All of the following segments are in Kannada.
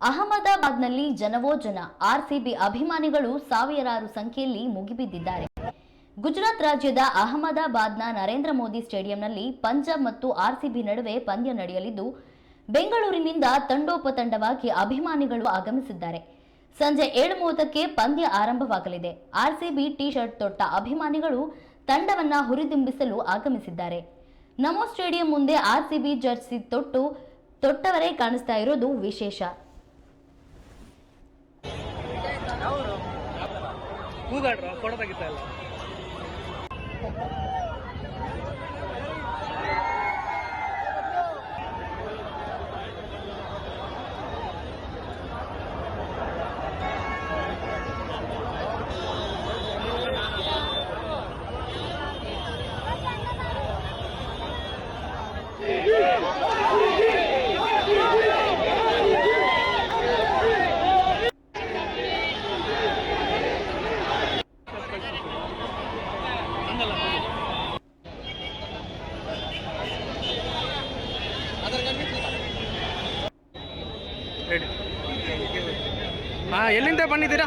ಅಹಮದಾಬಾದ್ನಲ್ಲಿ ಜನವೋ ಜನ ಆರ್ಸಿಬಿ ಅಭಿಮಾನಿಗಳು ಸಾವಿರಾರು ಸಂಖ್ಯೆಯಲ್ಲಿ ಮುಗಿಬಿದ್ದಿದ್ದಾರೆ. ಗುಜರಾತ್ ರಾಜ್ಯದ ಅಹಮದಾಬಾದ್ನ ನರೇಂದ್ರ ಮೋದಿ ಸ್ಟೇಡಿಯಂನಲ್ಲಿ ಪಂಜಾಬ್ ಮತ್ತು ಆರ್ಸಿಬಿ ನಡುವೆ ಪಂದ್ಯ ನಡೆಯಲಿದ್ದು, ಬೆಂಗಳೂರಿನಿಂದ ತಂಡೋಪತಂಡವಾಗಿ ಅಭಿಮಾನಿಗಳು ಆಗಮಿಸಿದ್ದಾರೆ. ಸಂಜೆ 7:30ಕ್ಕೆ ಪಂದ್ಯ ಆರಂಭವಾಗಲಿದೆ. ಆರ್ಸಿಬಿ ಟಿ ಶರ್ಟ್ ತೊಟ್ಟ ಅಭಿಮಾನಿಗಳು ತಂಡವನ್ನ ಹುರಿದುಂಬಿಸಲು ಆಗಮಿಸಿದ್ದಾರೆ. ನಮೋ ಸ್ಟೇಡಿಯಂ ಮುಂದೆ ಆರ್ಸಿಬಿ ಜರ್ಸಿ ತೊಟ್ಟವರೇ ಕಾಣಿಸ್ತಾ ಇರೋದು ವಿಶೇಷ. ಎಲ್ಲಿಂದ ಬಂದಿದ್ದೀರಾ?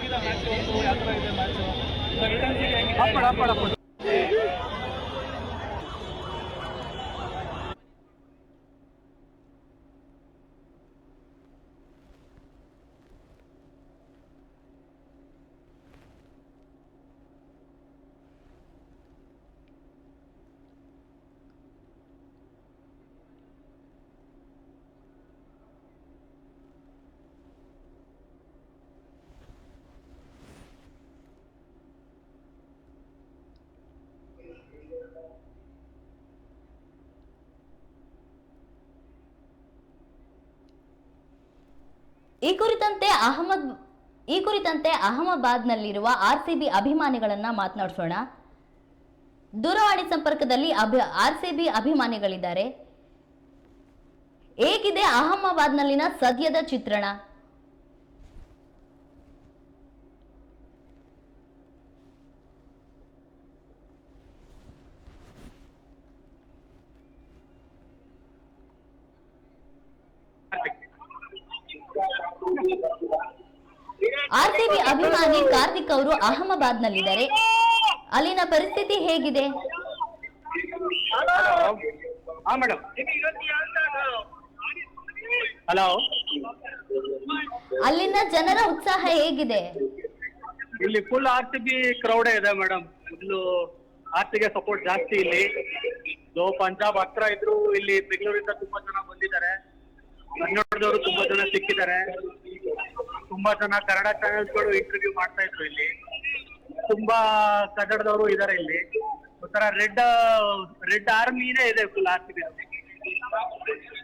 ಈ ಕುರಿತಂತೆ ಅಹಮದಾಬಾದ್ನಲ್ಲಿರುವ ಆರ್ಸಿಬಿ ಅಭಿಮಾನಿಗಳನ್ನ ಮಾತನಾಡಿಸೋಣ. ದೂರವಾಣಿ ಸಂಪರ್ಕದಲ್ಲಿ ಆರ್ಸಿಬಿ ಅಭಿಮಾನಿಗಳಿದ್ದಾರೆ. ಹೇಗಿದೆ ಅಹಮದಾಬಾದ್ನಲ್ಲಿನ ಸದ್ಯದ ಚಿತ್ರಣ? ಆರ್ಸಿಬಿ ಅಭಿಮಾನಿ ಕಾರ್ತಿಕ್ ಅವರು ಅಹಮದಾಬಾದ್ನಲ್ಲಿದ್ದಾರೆ. ಅಲ್ಲಿನ ಪರಿಸ್ಥಿತಿ ಹೇಗಿದೆ? ಹಲೋ, ಅಲ್ಲಿನ ಜನರ ಉತ್ಸಾಹ ಹೇಗಿದೆ? ಇಲ್ಲಿ ಫುಲ್ ಆರ್ಸಿಬಿ ಕ್ರೌಡೇ ಇದೆ ಮೇಡಮ್. ಫುಲ್ಲು ಆರ್ಸಿಬಿಗೆ ಸಪೋರ್ಟ್ ಜಾಸ್ತಿ ಇಲ್ಲಿ. ಪಂಜಾಬ್ ಹತ್ರ ಇದ್ರು, ಇಲ್ಲಿ ಬೆಂಗಳೂರಿಂದ ತುಂಬಾ ಜನ ಬಂದಿದ್ದಾರೆ. ಕನ್ನಡದವರು ತುಂಬಾ ಜನ ಸಿಕ್ಕಿದ್ದಾರೆ. ತುಂಬಾ ಜನ ಕನ್ನಡ ಚಾನೆಲ್ಸ್ಗಳು ಇಂಟರ್ವ್ಯೂ ಮಾಡ್ತಾ ಇದ್ರು. ಇಲ್ಲಿ ತುಂಬಾ ಕನ್ನಡದವರು ಇದ್ದಾರೆ. ಇಲ್ಲಿ ಒಂಥರ ರೆಡ್ ಆರ್ಮಿನೇ ಇದೆ ಫುಲ್ ಆರ್ಸಿಬಿ.